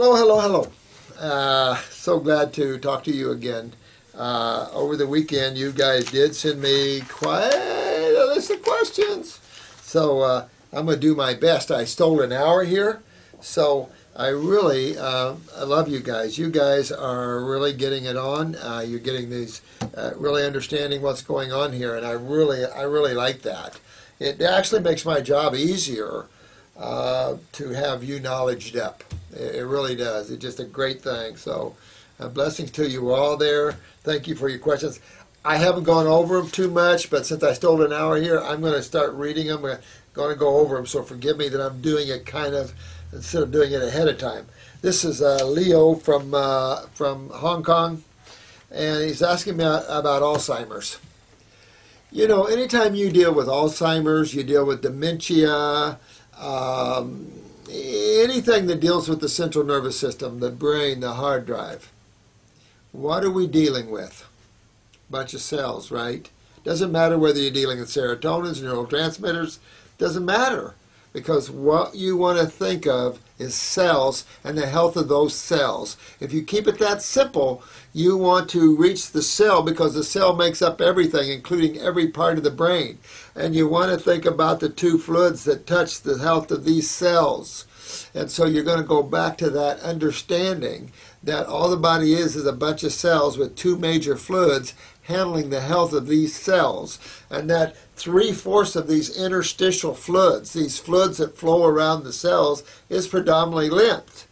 Hello, hello, hello. So glad to talk to you again. Over the weekend, you guys did send me quite a list of questions. So I'm going to do my best. I stole an hour here. So I really I love you guys. You guys are really getting it on. You're getting these, really understanding what's going on here. And I really like that. It actually makes my job easier to have you knowledged up. It really does. It's just a great thing. So blessings to you all there. Thank you for your questions. I haven't gone over them too much, but since I stole an hour here, I'm going to start reading them. I'm going to go over them, so forgive me that I'm doing it kind of instead of doing it ahead of time. This is Leo from Hong Kong, and he's asking me about Alzheimer's. You know, anytime you deal with Alzheimer's, you deal with dementia, anything that deals with the central nervous system, the brain, the hard drive. What are we dealing with? Bunch of cells, right? Doesn't matter whether you're dealing with serotonins, neurotransmitters, doesn't matter. Because what you want to think of is cells and the health of those cells. If you keep it that simple, you want to reach the cell because the cell makes up everything, including every part of the brain. And you want to think about the two fluids that touch the health of these cells. And so you're going to go back to that understanding that all the body is a bunch of cells with two major fluids handling the health of these cells. And that 3/4 of these interstitial fluids, these fluids that flow around the cells, is predominantly lymph.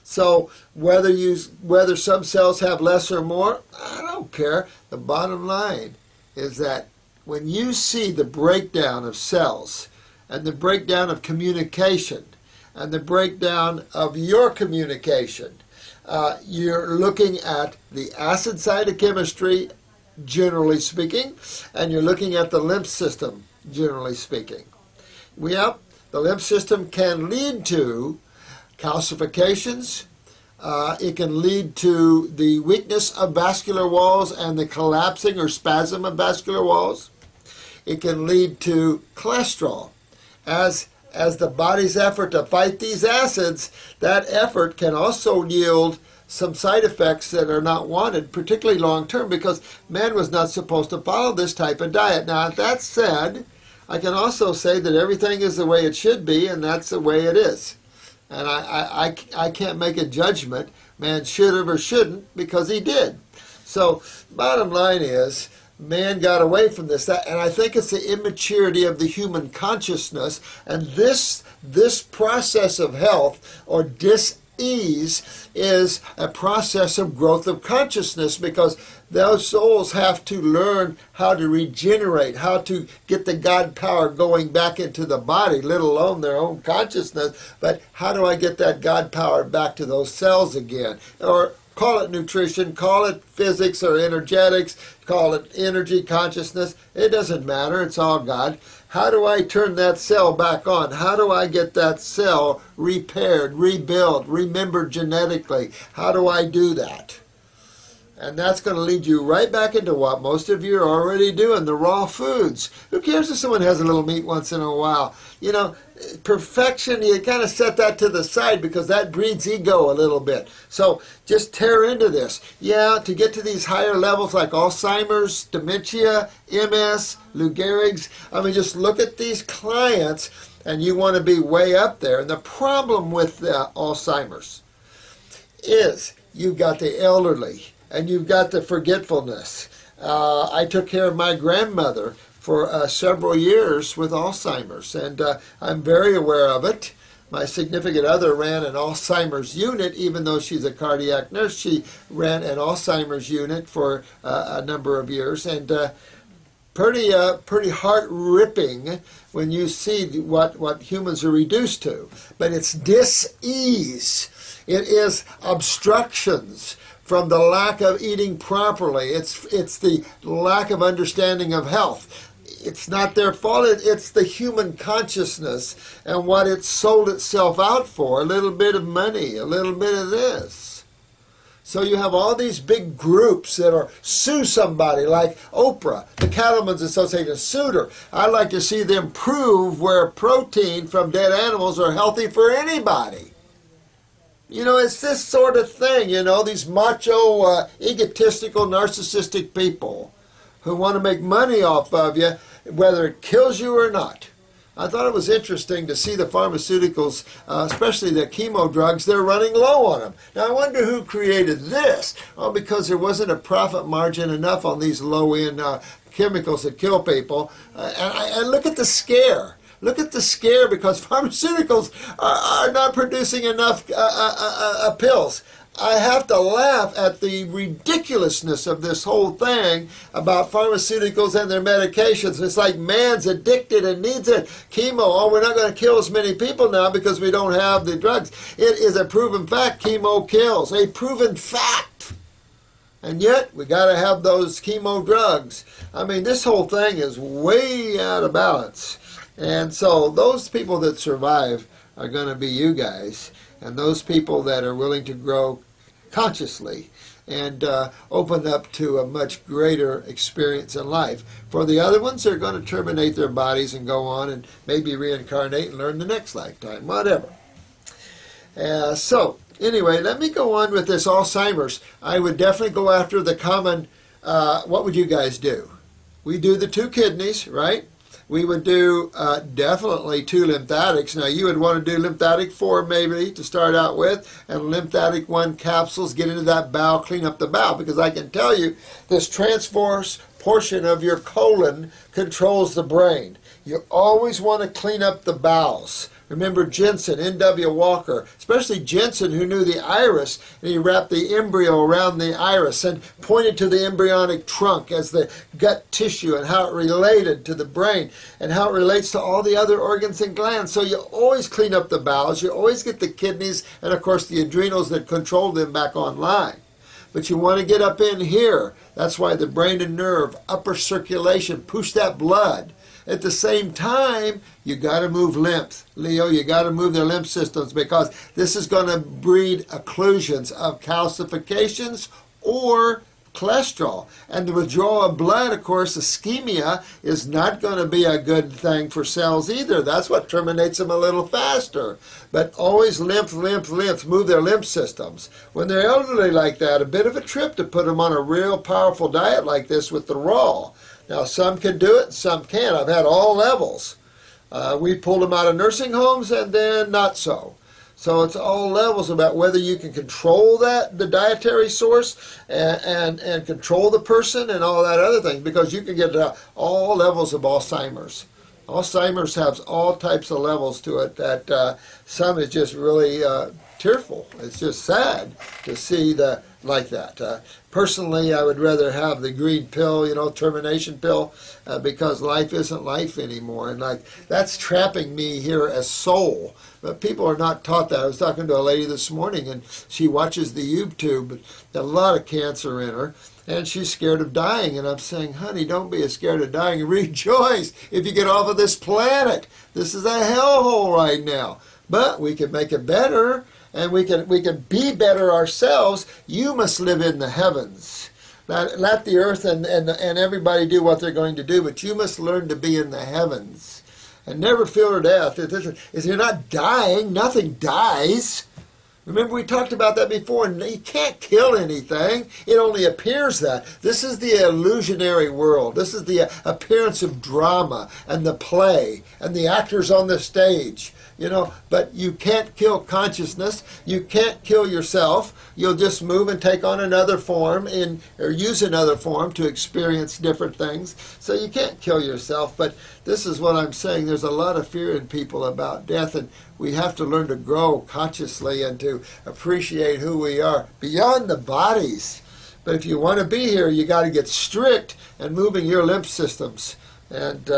So whether some cells have less or more, I don't care. The bottom line is that when you see the breakdown of cells and the breakdown of communication and the breakdown of your communication, you're looking at the acid side of chemistry, generally speaking, and you're looking at the lymph system, generally speaking. The lymph system can lead to calcifications. It can lead to the weakness of vascular walls and the collapsing or spasm of vascular walls. It can lead to cholesterol. As the body's effort to fight these acids, that effort can also yield some side effects that are not wanted, particularly long-term, because man was not supposed to follow this type of diet. Now, that said, I can also say that everything is the way it should be, and that's the way it is. And I can't make a judgment, man should have or shouldn't, because he did. So, bottom line is, man got away from this, and I think it's the immaturity of the human consciousness, and this process of health or dis-ease is a process of growth of consciousness, because those souls have to learn how to regenerate, how to get the God power going back into the body, let alone their own consciousness. But how do I get that God power back to those cells again? Or call it nutrition, call it physics or energetics, call it energy, consciousness. It doesn't matter. It's all God. How do I turn that cell back on? How do I get that cell repaired, rebuilt, remembered genetically? How do I do that? And that's going to lead you right back into what most of you are already doing, the raw foods. Who cares if someone has a little meat once in a while? You know, perfection, you kind of set that to the side because that breeds ego a little bit. So just tear into this. Yeah, to get to these higher levels like Alzheimer's, dementia, MS, Lou Gehrig's. I mean, just look at these clients and you want to be way up there. And the problem with Alzheimer's is you've got the elderly and you've got the forgetfulness. I took care of my grandmother for several years with Alzheimer's, and I'm very aware of it. My significant other ran an Alzheimer's unit, even though she's a cardiac nurse. She ran an Alzheimer's unit for a number of years, and pretty heart-ripping when you see what humans are reduced to. But it's dis-ease. It is obstructions from the lack of eating properly. It's the lack of understanding of health. It's not their fault. It's the human consciousness and what it sold itself out for. A little bit of money, a little bit of this. So you have all these big groups that are sue somebody, like Oprah, the Cattlemen's Association sued her. I'd like to see them prove where protein from dead animals are healthy for anybody. You know, it's this sort of thing, you know, these macho, egotistical, narcissistic people who want to make money off of you, whether it kills you or not. I thought it was interesting to see the pharmaceuticals, especially the chemo drugs, they're running low on them. Now, I wonder who created this. Oh, because there wasn't a profit margin enough on these low-end chemicals that kill people. And look at the scare. Look at the scare because pharmaceuticals are not producing enough pills. I have to laugh at the ridiculousness of this whole thing about pharmaceuticals and their medications. It's like man's addicted and needs it. Chemo, oh, we're not going to kill as many people now because we don't have the drugs. It is a proven fact. Chemo kills. A proven fact. And yet, we got to have those chemo drugs. I mean, this whole thing is way out of balance. And so those people that survive are going to be you guys. And those people that are willing to grow consciously and open up to a much greater experience in life. For the other ones, they're going to terminate their bodies and go on and maybe reincarnate and learn the next lifetime, whatever. So, anyway, let me go on with this Alzheimer's. I would definitely go after the common, what would you guys do? We do the 2 kidneys, right? We would do definitely 2 lymphatics. Now, you would want to do lymphatic 4 maybe to start out with, and lymphatic 1 capsules, get into that bowel, clean up the bowel, because I can tell you this transverse portion of your colon controls the brain. You always want to clean up the bowels. Remember Jensen, N.W. Walker, especially Jensen, who knew the iris, and he wrapped the embryo around the iris and pointed to the embryonic trunk as the gut tissue and how it related to the brain and how it relates to all the other organs and glands. So you always clean up the bowels, you always get the kidneys and, of course, the adrenals that control them back online. But you want to get up in here. That's why the brain and nerve, upper circulation, push that blood. At the same time, you got to move lymph. Leo, you got to move their lymph systems because this is going to breed occlusions of calcifications or cholesterol. And the withdrawal of blood, of course, ischemia is not going to be a good thing for cells either. That's what terminates them a little faster. But always lymph, move their lymph systems. When they're elderly like that, a bit of a trip to put them on a real powerful diet like this with the raw. Now, some can do it, some can't. I've had all levels. We pulled them out of nursing homes and then not so. So it's all levels about whether you can control that, the dietary source, and control the person and all that other thing, because you can get to all levels of Alzheimer's. Alzheimer's has all types of levels to it that some is just really tearful. It's just sad to see like that. Personally, I would rather have the green pill, you know, termination pill, because life isn't life anymore. And like that's trapping me here as soul. But people are not taught that. I was talking to a lady this morning, and she watches the YouTube. Got a lot of cancer in her, and she's scared of dying. And I'm saying, honey, don't be scared of dying. Rejoice if you get off of this planet. This is a hellhole right now. But we can make it better. And we can be better ourselves. You must live in the heavens. Let the earth and everybody do what they're going to do, but you must learn to be in the heavens. And never fear death. If you're not dying, nothing dies. Remember we talked about that before, and you can't kill anything. It only appears that. This is the illusionary world. This is the appearance of drama and the play and the actors on the stage. You know, but you can't kill consciousness. You can't kill yourself. You'll just move and take on another form or use another form to experience different things. So you can't kill yourself. But this is what I'm saying. There's a lot of fear in people about death, and we have to learn to grow consciously and to appreciate who we are beyond the bodies. But if you want to be here, you got to get strict and moving your lymph systems. And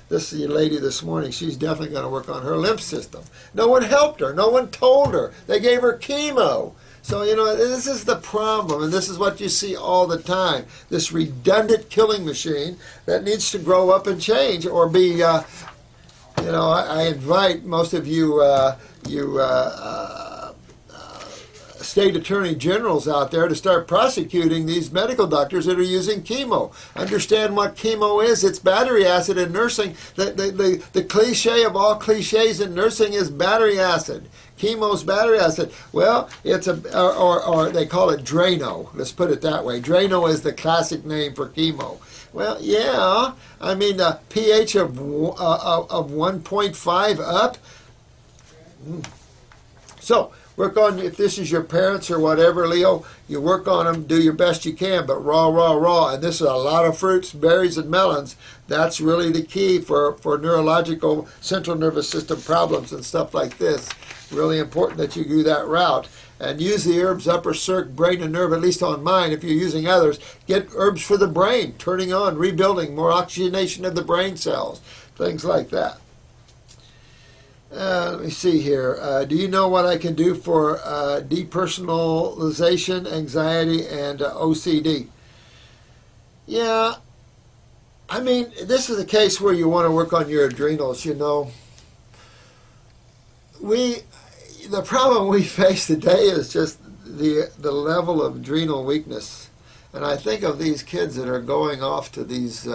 this lady this morning, she's definitely going to work on her lymph system. No one helped her. No one told her. They gave her chemo. So, you know, this is the problem, and this is what you see all the time. This redundant killing machine that needs to grow up and change or be, you know, I invite most of you, state attorney generals out there to start prosecuting these medical doctors that are using chemo. Understand what chemo is. It's battery acid in nursing. The cliche of all cliches in nursing is battery acid. Chemo's battery acid. Well, it's or they call it Drano. Let's put it that way. Drano is the classic name for chemo. Well, yeah. I mean, a pH of 1.5 up. So, work on, if this is your parents or whatever, Leo, you work on them, do your best you can, but raw. And this is a lot of fruits, berries, and melons. That's really the key for neurological central nervous system problems and stuff like this. Really important that you do that route. And use the herbs, upper circ, brain and nerve, at least on mine. If you're using others, get herbs for the brain, turning on, rebuilding, more oxygenation of the brain cells, things like that. Let me see here. Do you know what I can do for depersonalization, anxiety, and OCD? Yeah, I mean, this is a case where you want to work on your adrenals, you know. The problem we face today is just the level of adrenal weakness. And I think of these kids that are going off to these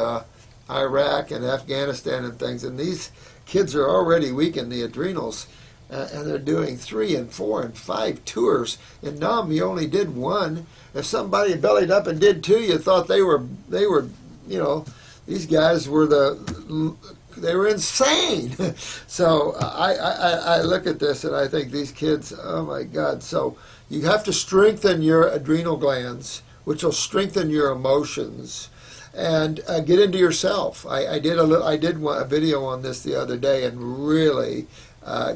Iraq and Afghanistan and things, and these kids are already weak in the adrenals, and they're doing 3 and 4 and 5 tours. In Nam, you only did 1. If somebody bellied up and did 2, you thought they were, you know, these guys were they were insane. So I look at this and I think these kids, oh my God. So you have to strengthen your adrenal glands, which will strengthen your emotions. And get into yourself. I did a video on this the other day, and really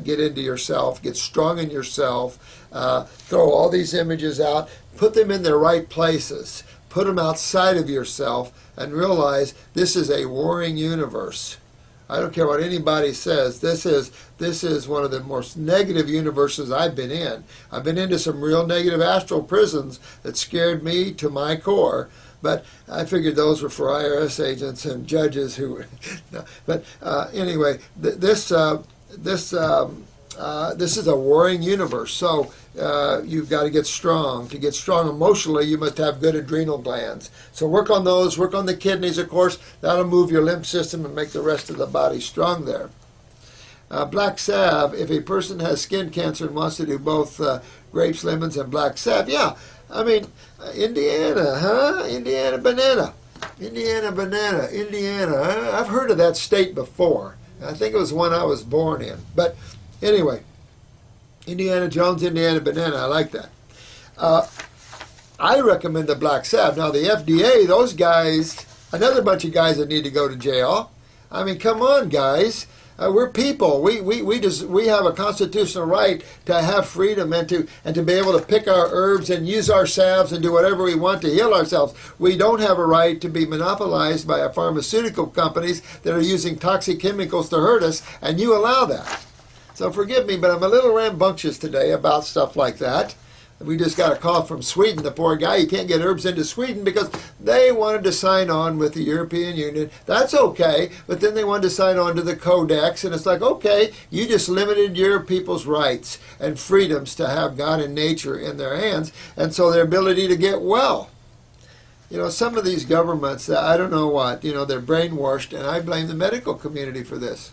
get into yourself, get strong in yourself, throw all these images out, put them in their right places, put them outside of yourself, and realize this is a warring universe. I don't care what anybody says. This is one of the most negative universes I've been in. I've been into some real negative astral prisons that scared me to my core. But I figured those were for IRS agents and judges who. No. But anyway, this is a warring universe. So you've got to get strong. To get strong emotionally, you must have good adrenal glands. So work on those. Work on the kidneys, of course. That'll move your lymph system and make the rest of the body strong there. Black salve. If a person has skin cancer and wants to do both grapes, lemons, and black salve, yeah. I mean, Indiana, huh? Indiana banana. Indiana banana. Indiana. I've heard of that state before. I think it was one I was born in. But anyway, Indiana Jones, Indiana banana. I like that. I recommend the black salve. Now, the FDA, those guys, another bunch of guys that need to go to jail. I mean, come on, guys. We're people. We have a constitutional right to have freedom and to be able to pick our herbs and use our salves and do whatever we want to heal ourselves. We don't have a right to be monopolized by our pharmaceutical companies that are using toxic chemicals to hurt us, and you allow that. So forgive me, but I'm a little rambunctious today about stuff like that. We just got a call from Sweden, the poor guy. He can't get herbs into Sweden because they wanted to sign on with the European Union. That's okay, but then they wanted to sign on to the Codex, and it's like, okay, you just limited your people's rights and freedoms to have God and nature in their hands, and so their ability to get well. You know, some of these governments, I don't know what, you know, they're brainwashed, and I blame the medical community for this.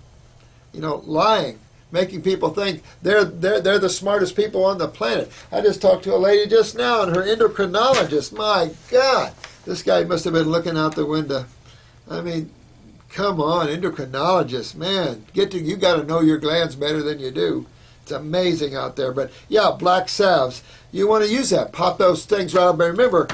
You know, lying. Making people think they're the smartest people on the planet. I just talked to a lady just now, and her endocrinologist, my God, this guy must have been looking out the window. I mean, come on, endocrinologist, man, you got to know your glands better than you do. It's amazing out there. But yeah, black salves, you want to use that. Pop those things right up. But remember,